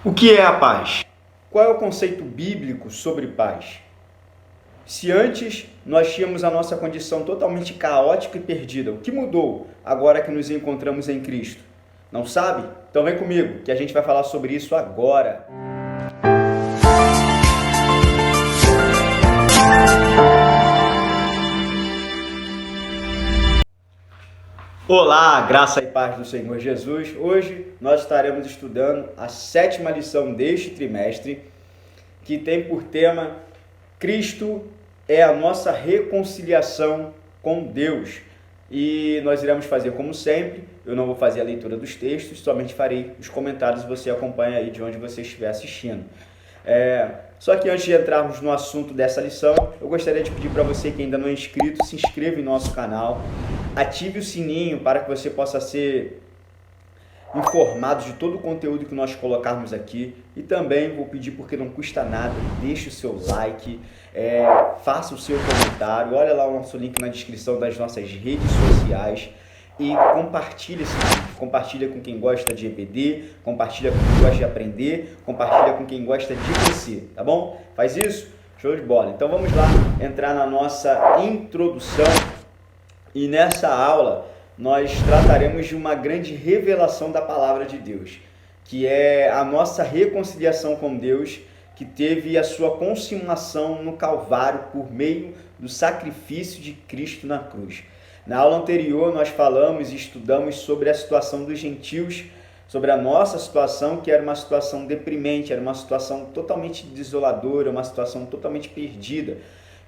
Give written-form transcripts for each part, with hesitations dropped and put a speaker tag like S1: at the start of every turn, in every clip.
S1: O que é a paz? Qual é o conceito bíblico sobre paz? Se antes nós tínhamos a nossa condição totalmente caótica e perdida, o que mudou agora que nos encontramos em Cristo? Não sabe? Então vem comigo, que a gente vai falar sobre isso agora. Olá, graça e paz do Senhor Jesus. Hoje nós estaremos estudando a 7ª lição deste trimestre, que tem por tema Cristo é a nossa reconciliação com Deus. E nós iremos fazer como sempre, eu não vou fazer a leitura dos textos, somente farei os comentários e você acompanha aí de onde você estiver assistindo. Só que antes de entrarmos no assunto dessa lição, eu gostaria de pedir para você que ainda não é inscrito, se inscreva em nosso canal, ative o sininho para que você possa ser informado de todo o conteúdo que nós colocarmos aqui. E também vou pedir, porque não custa nada, deixe o seu like, faça o seu comentário, olha lá o nosso link na descrição das nossas redes sociais e compartilhe esse vídeo. Compartilha com quem gosta de EBD, compartilha com quem gosta de aprender, compartilha com quem gosta de crescer, tá bom? Faz isso? Show de bola! Então vamos lá entrar na nossa introdução e nessa aula nós trataremos de uma grande revelação da palavra de Deus, que é a nossa reconciliação com Deus, que teve a sua consumação no Calvário por meio do sacrifício de Cristo na cruz. Na aula anterior nós falamos e estudamos sobre a situação dos gentios, sobre a nossa situação, que era uma situação deprimente, era uma situação totalmente desoladora, uma situação totalmente perdida.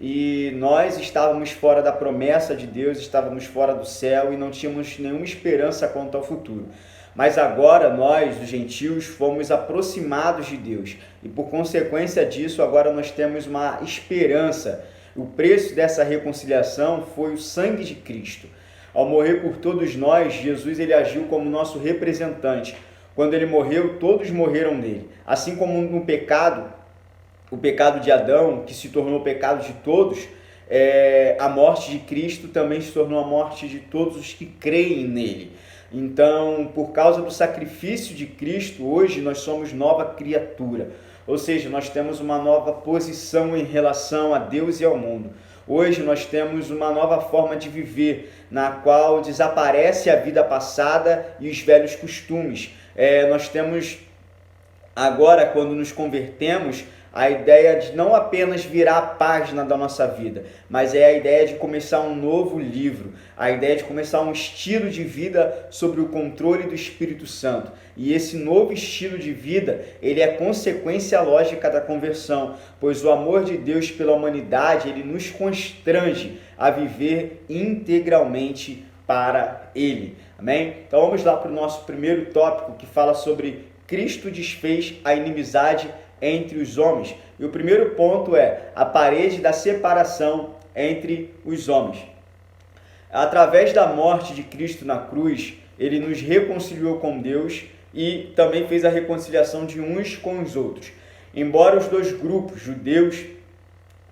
S1: E nós estávamos fora da promessa de Deus, estávamos fora do céu e não tínhamos nenhuma esperança quanto ao futuro. Mas agora nós, os gentios, fomos aproximados de Deus e por consequência disso agora nós temos uma esperança. O preço dessa reconciliação foi o sangue de Cristo. Ao morrer por todos nós, Jesus ele agiu como nosso representante. Quando ele morreu, todos morreram nele. Assim como no pecado, o pecado de Adão, que se tornou o pecado de todos, a morte de Cristo também se tornou a morte de todos os que creem nele. Então, por causa do sacrifício de Cristo, hoje nós somos nova criatura. Ou seja, nós temos uma nova posição em relação a Deus e ao mundo. Hoje nós temos uma nova forma de viver, na qual desaparece a vida passada e os velhos costumes. Nós temos agora, quando nos convertemos, a ideia de não apenas virar a página da nossa vida, mas é a ideia de começar um novo livro, a ideia de começar um estilo de vida sobre o controle do Espírito Santo. E esse novo estilo de vida, ele é consequência lógica da conversão, pois o amor de Deus pela humanidade, ele nos constrange a viver integralmente para Ele. Amém? Então vamos lá para o nosso primeiro tópico, que fala sobre Cristo desfez a inimizade entre os homens. E o primeiro ponto é a parede da separação entre os homens. Através da morte de Cristo na cruz, ele nos reconciliou com Deus e também fez a reconciliação de uns com os outros. Embora os dois grupos, judeus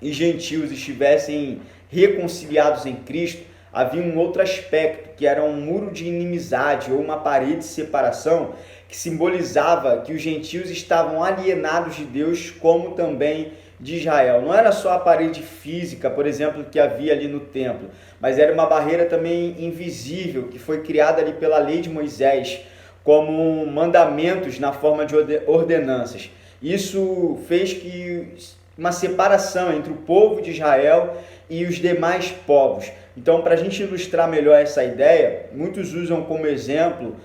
S1: e gentios, estivessem reconciliados em Cristo, havia um outro aspecto, que era um muro de inimizade ou uma parede de separação, que simbolizava que os gentios estavam alienados de Deus, como também de Israel. Não era só a parede física, por exemplo, que havia ali no templo, mas era uma barreira também invisível, que foi criada ali pela lei de Moisés, como mandamentos na forma de ordenanças. Isso fez que uma separação entre o povo de Israel e os demais povos. Então, para a gente ilustrar melhor essa ideia, muitos usam como exemplo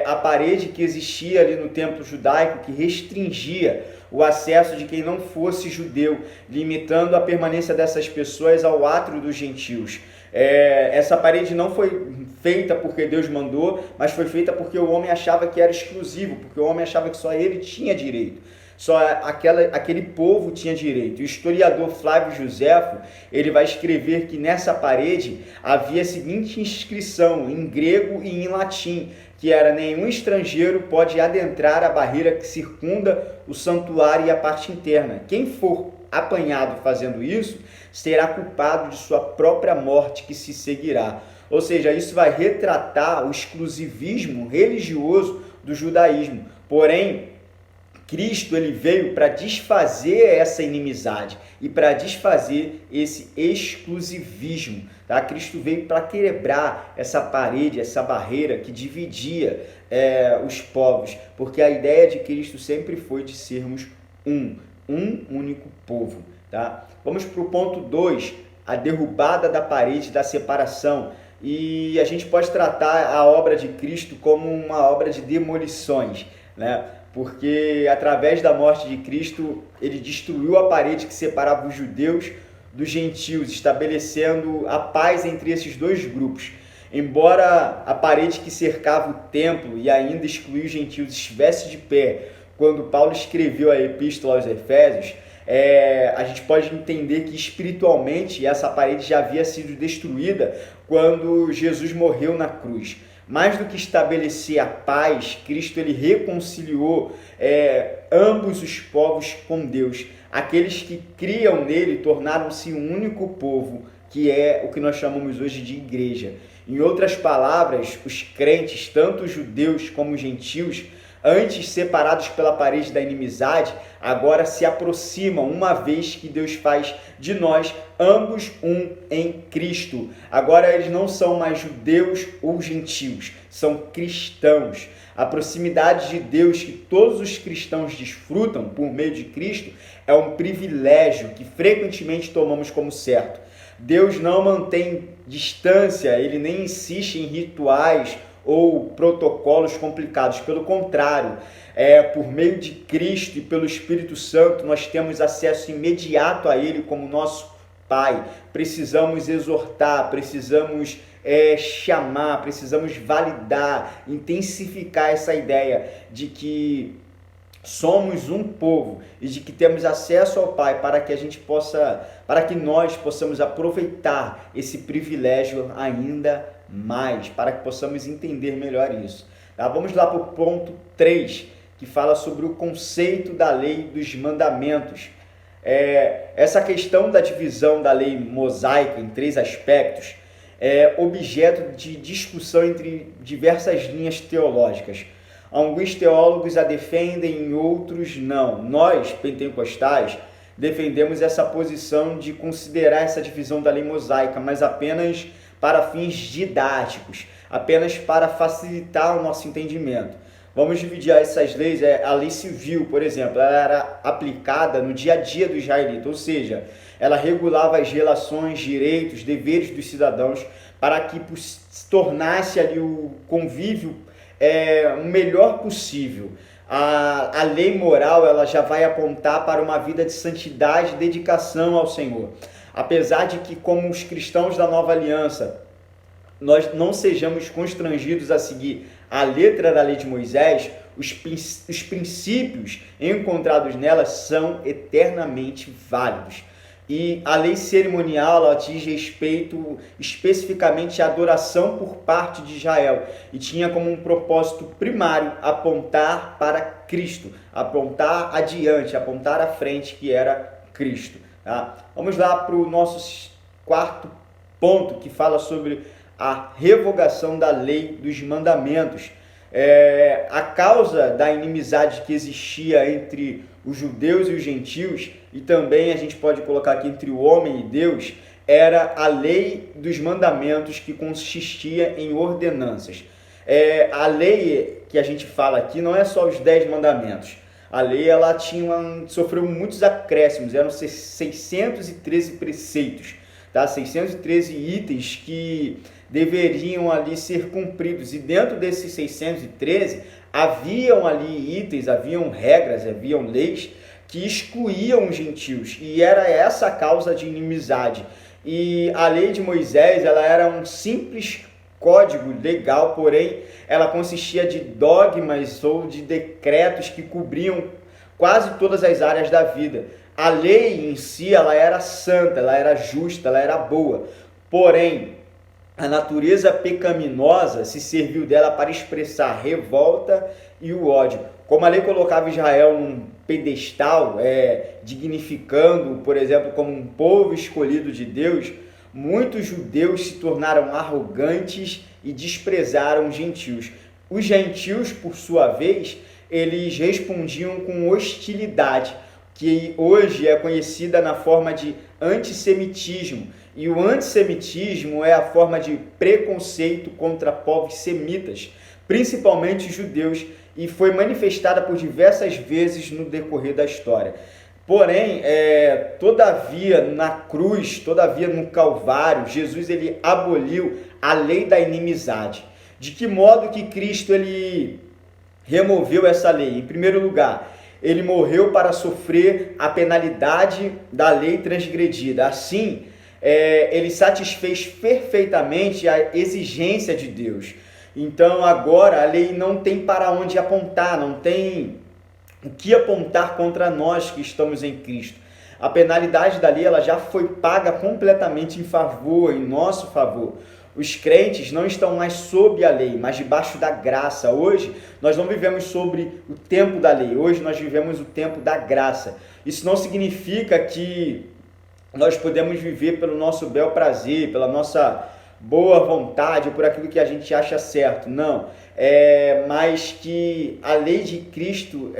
S1: a parede que existia ali no templo judaico, que restringia o acesso de quem não fosse judeu, limitando a permanência dessas pessoas ao átrio dos gentios. Essa parede não foi feita porque Deus mandou, mas foi feita porque o homem achava que era exclusivo, porque o homem achava que só ele tinha direito. Só aquele povo tinha direito. O historiador Flávio Joséfo, ele vai escrever que nessa parede havia a seguinte inscrição em grego e em latim, que era: nenhum estrangeiro pode adentrar a barreira que circunda o santuário e a parte interna. Quem for apanhado fazendo isso, será culpado de sua própria morte, que se seguirá. Ou seja, isso vai retratar o exclusivismo religioso do judaísmo. Porém, Cristo ele veio para desfazer essa inimizade e para desfazer esse exclusivismo. Tá? Cristo veio para quebrar essa parede, essa barreira que dividia os povos, porque a ideia de Cristo sempre foi de sermos um único povo. Tá? Vamos para o ponto 2, a derrubada da parede da separação. E a gente pode tratar a obra de Cristo como uma obra de demolições, né? Porque através da morte de Cristo, ele destruiu a parede que separava os judeus dos gentios, estabelecendo a paz entre esses dois grupos. Embora a parede que cercava o templo e ainda excluía os gentios estivesse de pé, quando Paulo escreveu a epístola aos Efésios, a gente pode entender que espiritualmente essa parede já havia sido destruída quando Jesus morreu na cruz. Mais do que estabelecer a paz, Cristo ele reconciliou ambos os povos com Deus. Aqueles que criam nele tornaram-se um único povo, que é o que nós chamamos hoje de igreja. Em outras palavras, os crentes, tanto os judeus como os gentios, antes separados pela parede da inimizade, agora se aproximam, uma vez que Deus faz de nós ambos um em Cristo. Agora eles não são mais judeus ou gentios, são cristãos. A proximidade de Deus que todos os cristãos desfrutam por meio de Cristo é um privilégio que frequentemente tomamos como certo. Deus não mantém distância, ele nem insiste em rituais ou protocolos complicados. Pelo contrário, por meio de Cristo e pelo Espírito Santo, nós temos acesso imediato a Ele como nosso Pai. Precisamos exortar, precisamos chamar, precisamos validar, intensificar essa ideia de que somos um povo e de que temos acesso ao Pai para que nós possamos aproveitar esse privilégio ainda mais, para que possamos entender melhor isso. Tá? Vamos lá para o ponto 3, que fala sobre o conceito da lei dos mandamentos. Essa questão da divisão da lei mosaica em 3 aspectos é objeto de discussão entre diversas linhas teológicas. Alguns teólogos a defendem, outros não. Nós, pentecostais, defendemos essa posição de considerar essa divisão da lei mosaica, mas apenas para fins didáticos, apenas para facilitar o nosso entendimento. Vamos dividir essas leis. A lei civil, por exemplo, ela era aplicada no dia a dia do israelita, ou seja, ela regulava as relações, direitos, deveres dos cidadãos para que se tornasse ali o convívio o melhor possível. A lei moral ela já vai apontar para uma vida de santidade e dedicação ao Senhor. Apesar de que, como os cristãos da nova aliança, nós não sejamos constrangidos a seguir a letra da lei de Moisés, os princípios encontrados nela são eternamente válidos. E a lei cerimonial ela diz respeito especificamente à adoração por parte de Israel e tinha como um propósito primário apontar para Cristo, apontar adiante, apontar à frente, que era Cristo. Tá? Vamos lá para o nosso 4º ponto, que fala sobre a revogação da lei dos mandamentos. A causa da inimizade que existia entre os judeus e os gentios, e também a gente pode colocar aqui entre o homem e Deus, era a lei dos mandamentos, que consistia em ordenanças. A lei que a gente fala aqui não é só os 10 mandamentos. A lei ela sofreu muitos acréscimos, eram 613 preceitos, tá? 613 itens que deveriam ali ser cumpridos, e dentro desses 613 haviam ali itens, haviam regras, haviam leis que excluíam os gentios, e era essa a causa de inimizade. E a lei de Moisés ela era um simples código legal, porém ela consistia de dogmas ou de decretos que cobriam quase todas as áreas da vida. A lei em si ela era santa, ela era justa, ela era boa, porém a natureza pecaminosa se serviu dela para expressar a revolta e o ódio. Como a lei colocava Israel num pedestal, dignificando, por exemplo, como um povo escolhido de Deus, muitos judeus se tornaram arrogantes e desprezaram os gentios. Os gentios, por sua vez, eles respondiam com hostilidade, que hoje é conhecida na forma de antissemitismo. E o antissemitismo é a forma de preconceito contra povos semitas, principalmente judeus, e foi manifestada por diversas vezes no decorrer da história. Porém, todavia na cruz, todavia no Calvário, Jesus ele aboliu a lei da inimizade. De que modo que Cristo ele removeu essa lei? Em primeiro lugar, ele morreu para sofrer a penalidade da lei transgredida. Assim, ele satisfez perfeitamente a exigência de Deus. Então agora a lei não tem para onde apontar, não tem o que apontar contra nós que estamos em Cristo. A penalidade da lei ela já foi paga completamente em nosso favor. Os crentes não estão mais sob a lei, mas debaixo da graça. Hoje nós não vivemos sobre o tempo da lei, hoje nós vivemos o tempo da graça. Isso não significa que nós podemos viver pelo nosso bel prazer, pela nossa boa vontade, por aquilo que a gente acha certo. Não, mas que a lei de Cristo,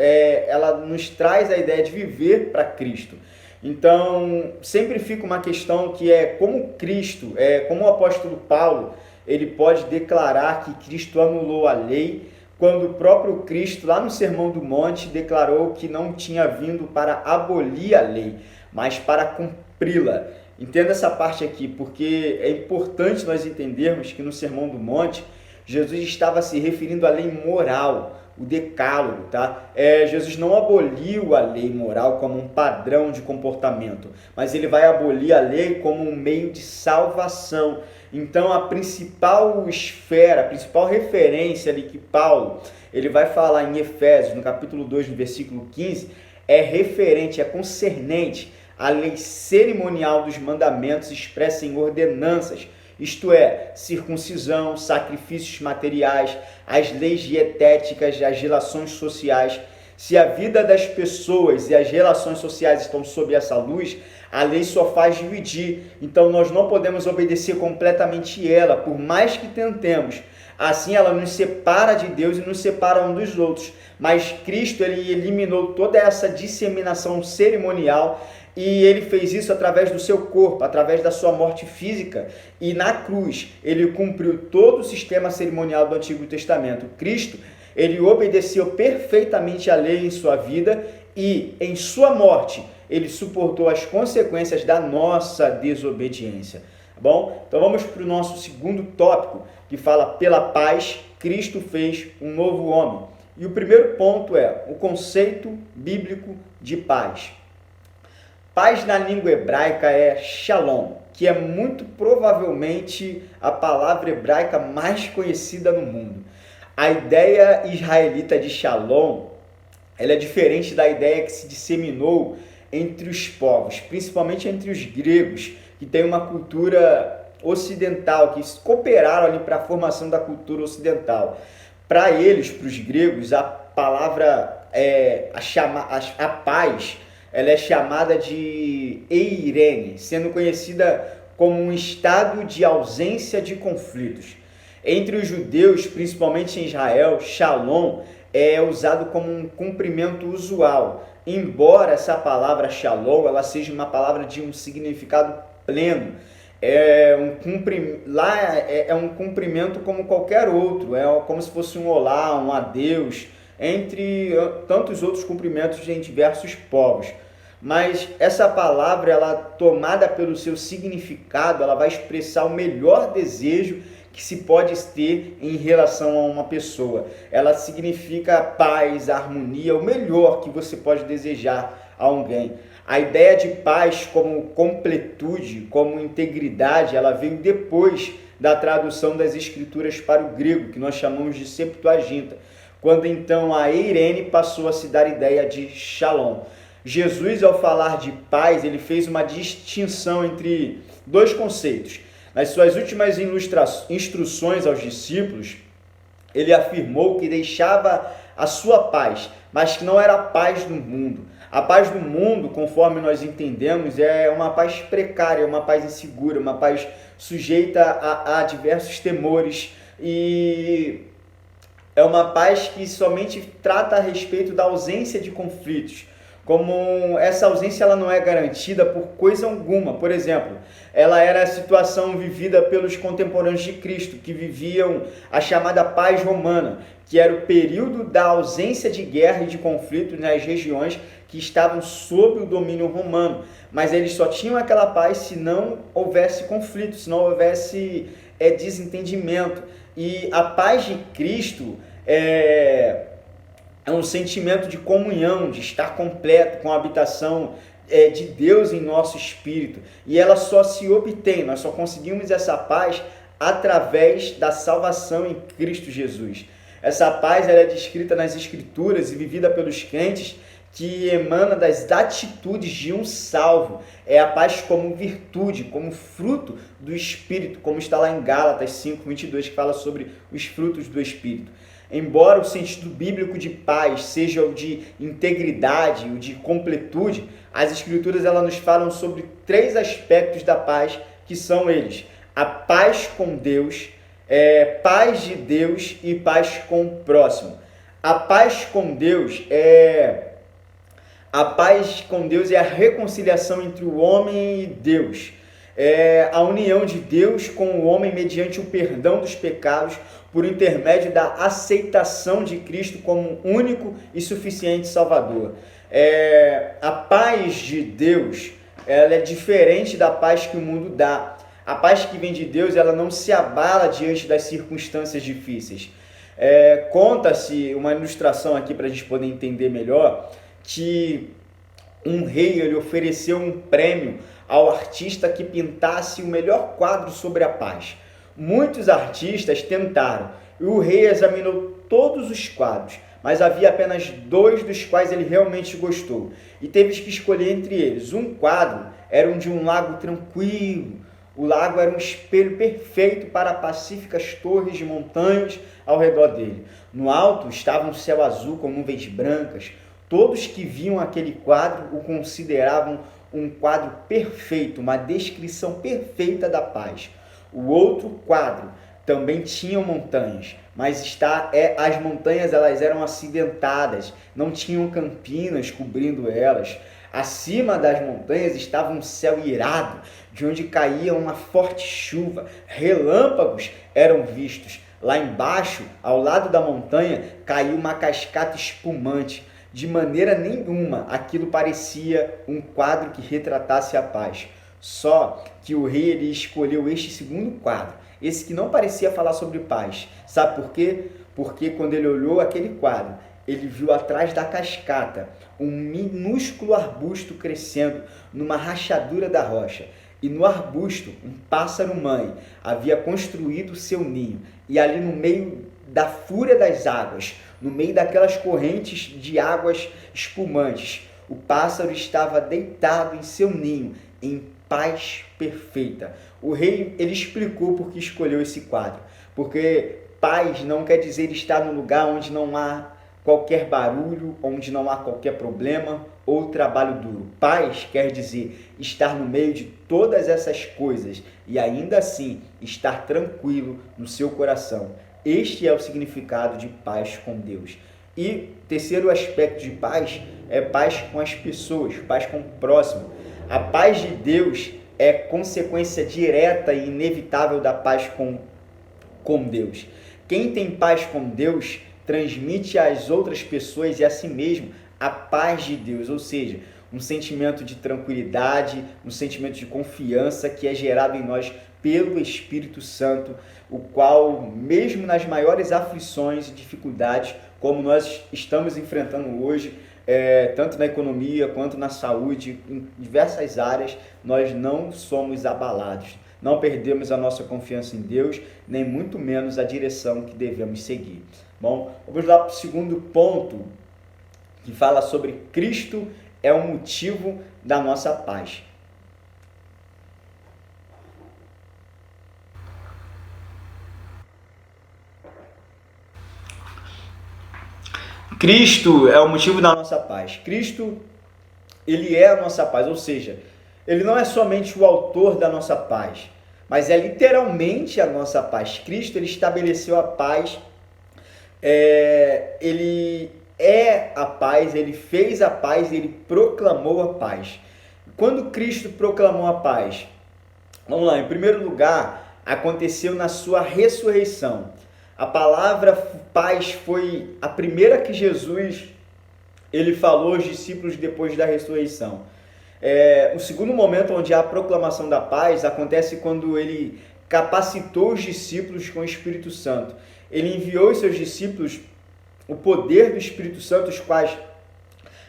S1: ela nos traz a ideia de viver para Cristo. Então, sempre fica uma questão que é como Cristo, como o apóstolo Paulo, ele pode declarar que Cristo anulou a lei, quando o próprio Cristo, lá no Sermão do Monte, declarou que não tinha vindo para abolir a lei, mas para cumpri-la. Entenda essa parte aqui, porque é importante nós entendermos que no Sermão do Monte, Jesus estava se referindo à lei moral, o decálogo, tá? Jesus não aboliu a lei moral como um padrão de comportamento, mas ele vai abolir a lei como um meio de salvação. Então a principal esfera, a principal referência ali que Paulo ele vai falar em Efésios, no capítulo 2, no versículo 15, é referente, é concernente à lei cerimonial dos mandamentos expressa em ordenanças, isto é, circuncisão, sacrifícios materiais, as leis dietéticas, as relações sociais. Se a vida das pessoas e as relações sociais estão sob essa luz, a lei só faz dividir. Então nós não podemos obedecer completamente ela, por mais que tentemos. Assim ela nos separa de Deus e nos separa um dos outros. Mas Cristo ele eliminou toda essa disseminação cerimonial, e ele fez isso através do seu corpo, através da sua morte física. E na cruz, ele cumpriu todo o sistema cerimonial do Antigo Testamento. Cristo, ele obedeceu perfeitamente a lei em sua vida e em sua morte, ele suportou as consequências da nossa desobediência. Tá bom? Então vamos para o nosso segundo tópico, que fala pela paz, Cristo fez um novo homem. E o primeiro ponto é o conceito bíblico de paz. Paz na língua hebraica é shalom, que é muito provavelmente a palavra hebraica mais conhecida no mundo. A ideia israelita de shalom, ela é diferente da ideia que se disseminou entre os povos, principalmente entre os gregos, que têm uma cultura ocidental, que cooperaram ali para a formação da cultura ocidental. Para eles, para os gregos, a palavra, a paz, ela é chamada de eirene, sendo conhecida como um estado de ausência de conflitos. Entre os judeus, principalmente em Israel, shalom é usado como um cumprimento usual, embora essa palavra shalom ela seja uma palavra de um significado pleno. Lá é um cumprimento como qualquer outro, é como se fosse um olá, um adeus, entre tantos outros cumprimentos em diversos povos. Mas essa palavra, ela tomada pelo seu significado, ela vai expressar o melhor desejo que se pode ter em relação a uma pessoa. Ela significa paz, harmonia, o melhor que você pode desejar a alguém. A ideia de paz como completude, como integridade, ela veio depois da tradução das escrituras para o grego, que nós chamamos de Septuaginta, quando então a eirene passou a se dar ideia de shalom. Jesus, ao falar de paz, ele fez uma distinção entre dois conceitos. Nas suas últimas instruções aos discípulos, ele afirmou que deixava a sua paz, mas que não era a paz do mundo. A paz do mundo, conforme nós entendemos, é uma paz precária, uma paz insegura, uma paz sujeita a diversos temores. E é uma paz que somente trata a respeito da ausência de conflitos. Como essa ausência ela não é garantida por coisa alguma. Por exemplo, ela era a situação vivida pelos contemporâneos de Cristo, que viviam a chamada paz romana, que era o período da ausência de guerra e de conflito nas regiões que estavam sob o domínio romano. Mas eles só tinham aquela paz se não houvesse conflito, se não houvesse desentendimento. E a paz de Cristo é um sentimento de comunhão, de estar completo com a habitação de Deus em nosso espírito. E ela só se obtém, nós só conseguimos essa paz através da salvação em Cristo Jesus. Essa paz ela é descrita nas Escrituras e vivida pelos crentes, que emana das atitudes de um salvo. É a paz como virtude, como fruto do Espírito, como está lá em Gálatas 5:22, que fala sobre os frutos do Espírito. Embora o sentido bíblico de paz seja o de integridade, o de completude, as Escrituras elas nos falam sobre 3 aspectos da paz, que são eles: a paz com Deus, paz de Deus e paz com o próximo. A paz com Deus é a reconciliação entre o homem e Deus. É a união de Deus com o homem mediante o perdão dos pecados por intermédio da aceitação de Cristo como único e suficiente Salvador. A paz de Deus ela é diferente da paz que o mundo dá. A paz que vem de Deus ela não se abala diante das circunstâncias difíceis. Conta-se uma ilustração aqui para a gente poder entender melhor, que um rei ele ofereceu um prêmio ao artista que pintasse o melhor quadro sobre a paz. Muitos artistas tentaram e o rei examinou todos os quadros, mas havia apenas 2 dos quais ele realmente gostou e teve que escolher entre eles. Um quadro era um de um lago tranquilo. O lago era um espelho perfeito para pacíficas torres de montanhas ao redor dele. No alto estava um céu azul com nuvens brancas. Todos que viam aquele quadro o consideravam um quadro perfeito, uma descrição perfeita da paz. O outro quadro também tinha montanhas, mas as montanhas elas eram acidentadas, não tinham campinas cobrindo elas. Acima das montanhas estava um céu irado, de onde caía uma forte chuva, relâmpagos eram vistos. Lá embaixo, ao lado da montanha, caiu uma cascata espumante. De maneira nenhuma aquilo parecia um quadro que retratasse a paz. Só que o rei ele escolheu este segundo quadro, esse que não parecia falar sobre paz. Sabe por quê? Porque quando ele olhou aquele quadro, ele viu atrás da cascata um minúsculo arbusto crescendo numa rachadura da rocha. E no arbusto, um pássaro-mãe havia construído seu ninho. E ali no meio da fúria das águas, no meio daquelas correntes de águas espumantes, o pássaro estava deitado em seu ninho, em paz perfeita. O rei ele explicou por que escolheu esse quadro. Porque paz não quer dizer estar num lugar onde não há qualquer barulho, onde não há qualquer problema ou trabalho duro. Paz quer dizer estar no meio de todas essas coisas e ainda assim estar tranquilo no seu coração. Este é o significado de paz com Deus. E terceiro aspecto de paz é paz com as pessoas, paz com o próximo. A paz de Deus é consequência direta e inevitável da paz com Deus. Quem tem paz com Deus transmite às outras pessoas e a si mesmo a paz de Deus, ou seja, um sentimento de tranquilidade, um sentimento de confiança que é gerado em nós pelo Espírito Santo, o qual, mesmo nas maiores aflições e dificuldades, como nós estamos enfrentando hoje, tanto na economia quanto na saúde, em diversas áreas, nós não somos abalados. Não perdemos a nossa confiança em Deus, nem muito menos a direção que devemos seguir. Bom, vamos lá para o segundo ponto, que fala sobre Cristo é o motivo da nossa paz. Cristo é o motivo da nossa paz. Cristo, ele é a nossa paz, ou seja, ele não é somente o autor da nossa paz, mas é literalmente a nossa paz. Cristo, ele estabeleceu a paz Ele é a paz, ele fez a paz, ele proclamou a paz. Quando Cristo proclamou a paz? Vamos lá, em primeiro lugar, aconteceu na sua ressurreição. A palavra paz foi a primeira que Jesus ele falou aos discípulos depois da ressurreição. O segundo momento onde há a proclamação da paz acontece quando ele capacitou os discípulos com o Espírito Santo. Ele enviou aos seus discípulos o poder do Espírito Santo, os quais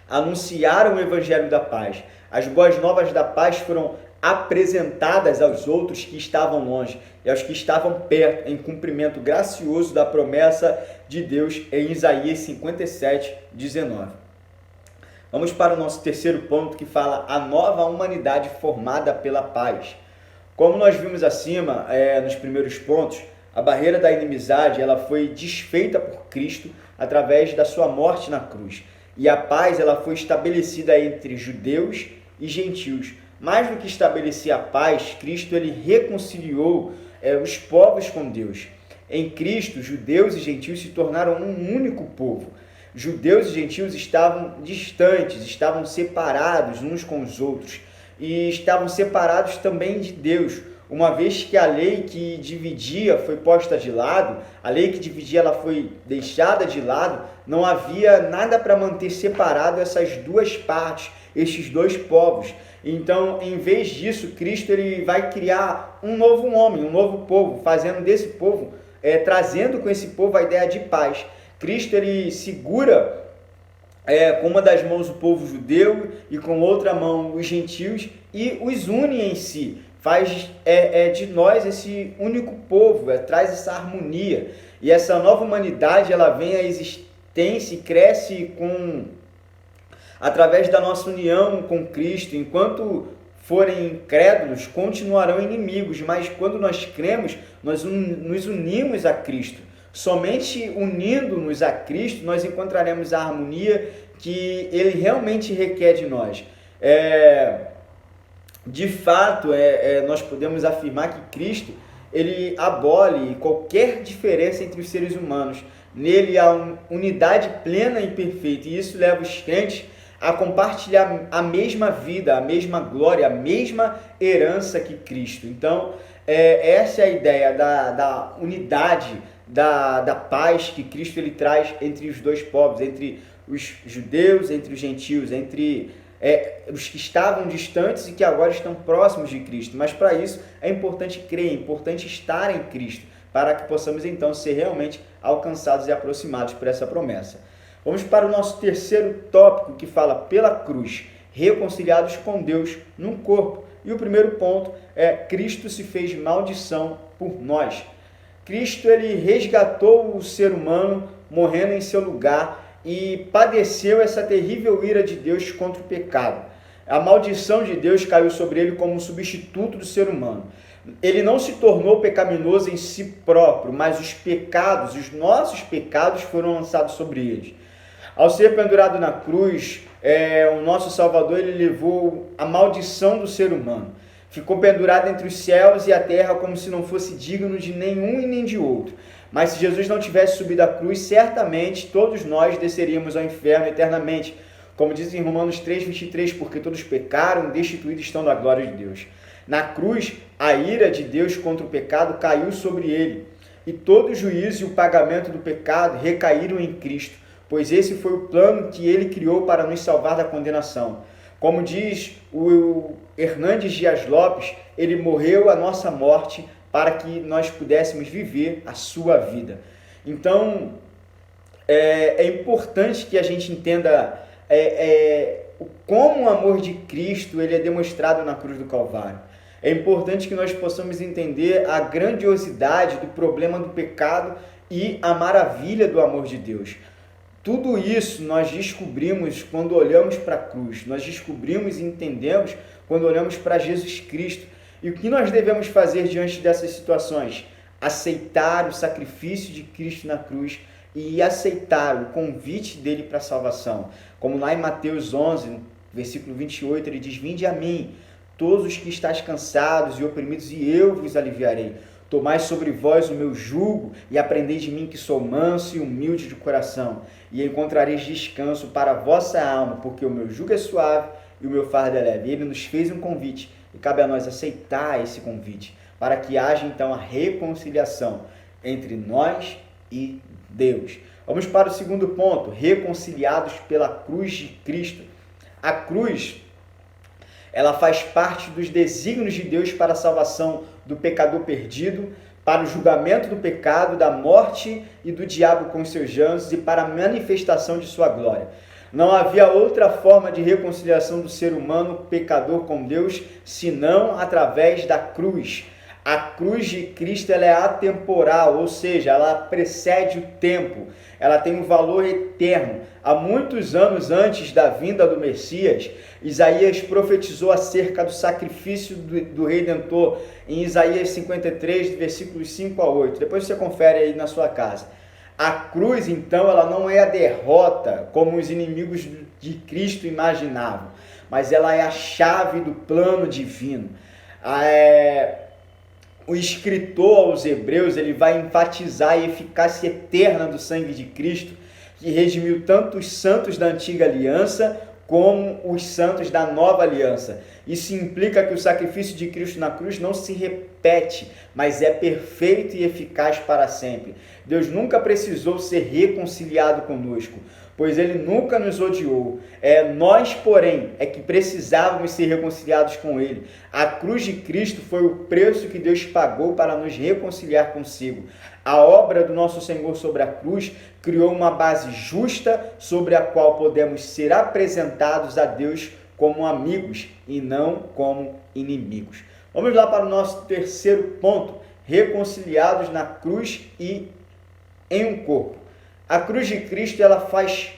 S1: anunciaram o Evangelho da paz. As boas novas da paz foram apresentadas aos outros que estavam longe e aos que estavam perto, em cumprimento gracioso da promessa de Deus em Isaías 57, 19. Vamos para o nosso terceiro ponto, que fala a nova humanidade formada pela paz. Como nós vimos acima, nos primeiros pontos, a barreira da inimizade ela foi desfeita por Cristo através da sua morte na cruz. E a paz ela foi estabelecida entre judeus e gentios. Mais do que estabelecer a paz, Cristo ele reconciliou os povos com Deus. Em Cristo, judeus e gentios se tornaram um único povo. Judeus e gentios estavam distantes, estavam separados uns com os outros e estavam separados também de Deus, uma vez que a lei que dividia foi posta de lado, a lei que dividia ela foi deixada de lado, não havia nada para manter separado essas duas partes, estes dois povos. Então, em vez disso, Cristo ele vai criar um novo homem, um novo povo, fazendo desse povo, trazendo com esse povo a ideia de paz. Cristo ele segura com uma das mãos o povo judeu e com outra mão os gentios e os une em si. Faz de nós esse único povo, traz essa harmonia. E essa nova humanidade ela vem à existência e cresce através da nossa união com Cristo. Enquanto forem incrédulos, continuarão inimigos, mas quando nós cremos, nós nos unimos a Cristo. Somente unindo-nos a Cristo, nós encontraremos a harmonia que Ele realmente requer de nós. De fato, nós podemos afirmar que Cristo ele abole qualquer diferença entre os seres humanos. Nele há unidade plena e perfeita, e isso leva os crentes a compartilhar a mesma vida, a mesma glória, a mesma herança que Cristo. Então, essa é a ideia da unidade, da paz que Cristo ele traz entre os dois povos, entre os judeus, entre os gentios, entre os que estavam distantes e que agora estão próximos de Cristo. Mas para isso é importante crer, é importante estar em Cristo, para que possamos então ser realmente alcançados e aproximados por essa promessa. Vamos para o nosso terceiro tópico, que fala pela cruz, reconciliados com Deus num corpo. E o primeiro ponto é Cristo se fez maldição por nós. Cristo ele resgatou o ser humano morrendo em seu lugar e padeceu essa terrível ira de Deus contra o pecado. A maldição de Deus caiu sobre ele como um substituto do ser humano. Ele não se tornou pecaminoso em si próprio, mas os pecados, os nossos pecados foram lançados sobre ele. Ao ser pendurado na cruz, o nosso Salvador ele levou a maldição do ser humano. Ficou pendurado entre os céus e a terra como se não fosse digno de nenhum e nem de outro. Mas se Jesus não tivesse subido à cruz, certamente todos nós desceríamos ao inferno eternamente. Como diz em Romanos 3:23, porque todos pecaram, destituídos estão da glória de Deus. Na cruz, a ira de Deus contra o pecado caiu sobre ele. E todo o juízo e o pagamento do pecado recaíram em Cristo, pois esse foi o plano que ele criou para nos salvar da condenação. Como diz o Hernandes Dias Lopes, ele morreu a nossa morte para que nós pudéssemos viver a sua vida. Então, é importante que a gente entenda como o amor de Cristo ele é demonstrado na cruz do Calvário. É importante que nós possamos entender a grandiosidade do problema do pecado e a maravilha do amor de Deus. Tudo isso nós descobrimos quando olhamos para a cruz, nós descobrimos e entendemos quando olhamos para Jesus Cristo. E o que nós devemos fazer diante dessas situações? Aceitar o sacrifício de Cristo na cruz e aceitar o convite dele para a salvação. Como lá em Mateus 11, versículo 28, ele diz: vinde a mim, todos os que estáis cansados e oprimidos, e eu vos aliviarei. Tomai sobre vós o meu jugo e aprendei de mim que sou manso e humilde de coração, e encontrareis descanso para a vossa alma, porque o meu jugo é suave e o meu fardo é leve. Ele nos fez um convite e cabe a nós aceitar esse convite, para que haja então a reconciliação entre nós e Deus. Vamos para o segundo ponto, reconciliados pela cruz de Cristo. A cruz, ela faz parte dos desígnios de Deus para a salvação do pecador perdido, para o julgamento do pecado, da morte e do diabo com seus anjos e para a manifestação de sua glória. Não havia outra forma de reconciliação do ser humano pecador com Deus, senão através da cruz. A cruz de Cristo ela é atemporal, ou seja, ela precede o tempo, ela tem um valor eterno. Há muitos anos antes da vinda do Messias, Isaías profetizou acerca do sacrifício do Redentor em Isaías 53, versículos 5 a 8. Depois você confere aí na sua casa. A cruz, então, ela não é a derrota como os inimigos de Cristo imaginavam, mas ela é a chave do plano divino. O escritor aos Hebreus ele vai enfatizar a eficácia eterna do sangue de Cristo, que redimiu tanto os santos da antiga aliança como os santos da nova aliança. Isso implica que o sacrifício de Cristo na cruz não se repete, mas é perfeito e eficaz para sempre. Deus nunca precisou ser reconciliado conosco, pois Ele nunca nos odiou. Nós, porém, é que precisávamos ser reconciliados com Ele. A cruz de Cristo foi o preço que Deus pagou para nos reconciliar consigo. A obra do nosso Senhor sobre a cruz criou uma base justa sobre a qual podemos ser apresentados a Deus como amigos e não como inimigos. Vamos lá para o nosso terceiro ponto, reconciliados na cruz e em um corpo. A cruz de Cristo ela faz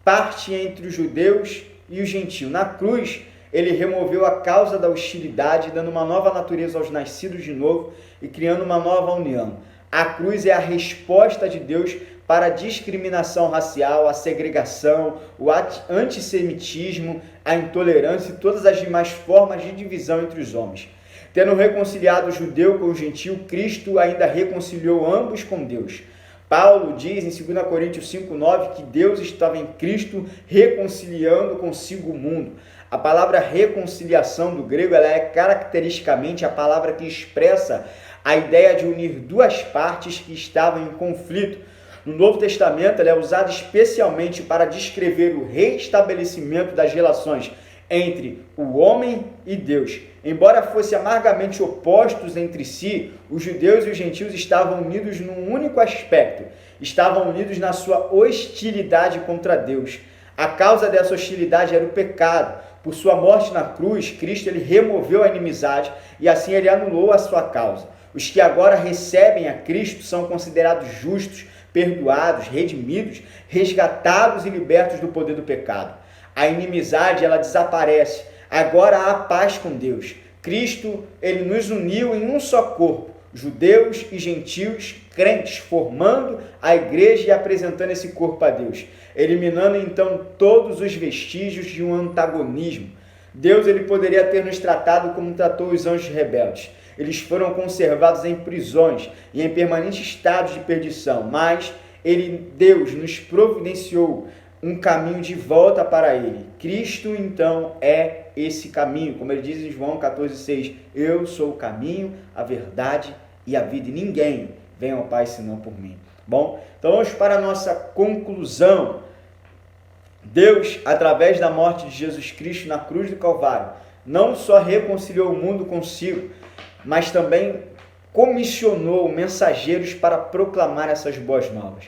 S1: parte entre os judeus e os gentios. Na cruz, ele removeu a causa da hostilidade, dando uma nova natureza aos nascidos de novo e criando uma nova união. A cruz é a resposta de Deus para a discriminação racial, a segregação, o antissemitismo, a intolerância e todas as demais formas de divisão entre os homens. Tendo reconciliado o judeu com o gentio, Cristo ainda reconciliou ambos com Deus. Paulo diz em 2 Coríntios 5,9 que Deus estava em Cristo reconciliando consigo o mundo. A palavra reconciliação do grego ela é caracteristicamente a palavra que expressa a ideia de unir duas partes que estavam em conflito. No Novo Testamento ela é usada especialmente para descrever o restabelecimento das relações entre o homem e Deus. Embora fossem amargamente opostos entre si, os judeus e os gentios estavam unidos num único aspecto, estavam unidos na sua hostilidade contra Deus. A causa dessa hostilidade era o pecado. Por sua morte na cruz, Cristo ele removeu a inimizade e assim ele anulou a sua causa. Os que agora recebem a Cristo são considerados justos, perdoados, redimidos, resgatados e libertos do poder do pecado. A inimizade ela desaparece. Agora há paz com Deus. Cristo ele nos uniu em um só corpo, judeus e gentios, crentes, formando a igreja e apresentando esse corpo a Deus, eliminando então todos os vestígios de um antagonismo. Deus ele poderia ter nos tratado como tratou os anjos rebeldes. Eles foram conservados em prisões e em permanente estado de perdição, mas Deus nos providenciou um caminho de volta para Ele. Cristo, então, é esse caminho. Como ele diz em João 14,6, eu sou o caminho, a verdade e a vida, e ninguém vem ao Pai senão por mim. Bom, então vamos para a nossa conclusão. Deus, através da morte de Jesus Cristo na cruz do Calvário, não só reconciliou o mundo consigo, mas também comissionou mensageiros para proclamar essas boas novas.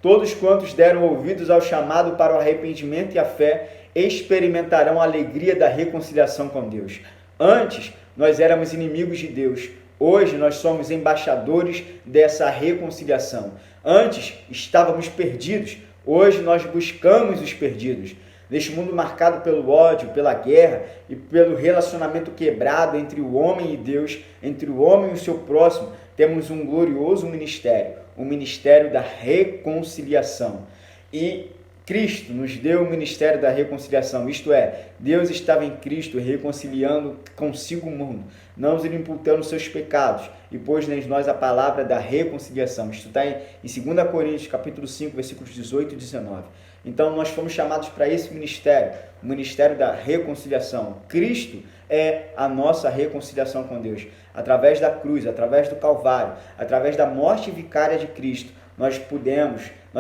S1: Todos quantos deram ouvidos ao chamado para o arrependimento e a fé experimentarão a alegria da reconciliação com Deus. Antes, nós éramos inimigos de Deus. Hoje, nós somos embaixadores dessa reconciliação. Antes, estávamos perdidos. Hoje, nós buscamos os perdidos. Neste mundo marcado pelo ódio, pela guerra e pelo relacionamento quebrado entre o homem e Deus, entre o homem e o seu próximo, temos um glorioso ministério, o ministério da reconciliação. E Cristo nos deu o ministério da reconciliação, isto é, Deus estava em Cristo reconciliando consigo o mundo, não nos imputando seus pecados, e pôs em nós a palavra da reconciliação. Isto está em 2 Coríntios, capítulo 5, versículos 18 e 19. Então, nós fomos chamados para esse ministério, o ministério da reconciliação. Cristo é a nossa reconciliação com Deus. Através da cruz, através do Calvário, através da morte vicária de Cristo, nós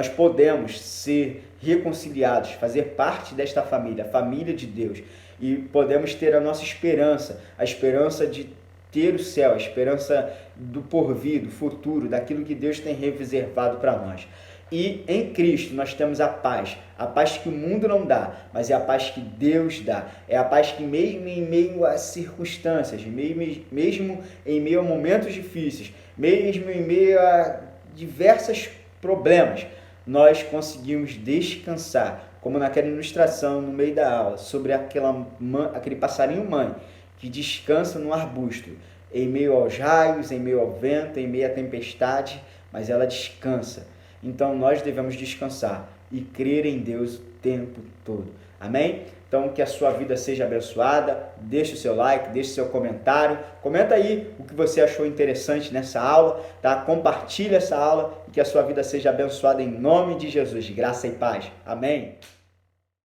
S1: podemos ser reconciliados, fazer parte desta família, a família de Deus, e podemos ter a nossa esperança, a esperança de ter o céu, a esperança do porvir, do futuro, daquilo que Deus tem reservado para nós. E em Cristo nós temos a paz que o mundo não dá, mas é a paz que Deus dá. É a paz que mesmo em meio a circunstâncias, mesmo em meio a momentos difíceis, mesmo em meio a diversos problemas, nós conseguimos descansar, como naquela ilustração no meio da aula, sobre aquele passarinho mãe que descansa no arbusto, em meio aos raios, em meio ao vento, em meio à tempestade, mas ela descansa. Então nós devemos descansar e crer em Deus o tempo todo. Amém? Então que a sua vida seja abençoada, deixe o seu like, deixe o seu comentário, comenta aí o que você achou interessante nessa aula, tá? Compartilha essa aula e que a sua vida seja abençoada em nome de Jesus. Graça e paz. Amém?